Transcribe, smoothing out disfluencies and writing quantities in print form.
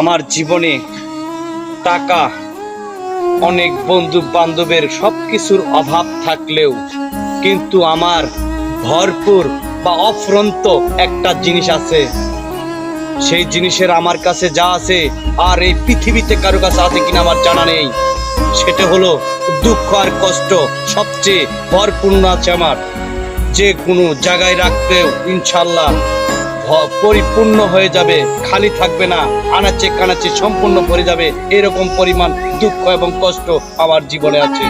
আমার জীবনে টাকা, অনেক বন্ধু বান্ধবের সবকিছুর অভাব থাকলেও কিন্তু আমার ভরপুর বা অফুরন্ত একটা জিনিস আছে। সেই জিনিসের আমার কাছে যা আছে আর এই পৃথিবীতে কারো কাছে আছে কিনা আমার জানা নেই। সেটা হলো দুঃখ আর কষ্ট সবচেয়ে ভরপূর্ণ আছে আমার। যে কোনো জায়গায় রাখতেও ইনশাল্লাহ পরিপূর্ণ হয়ে যাবে, খালি থাকবে না, আনাচে কানাচে সম্পূর্ণ ভরে যাবে। এরকম পরিমাণ দুঃখ এবং কষ্ট আমার জীবনে আছে।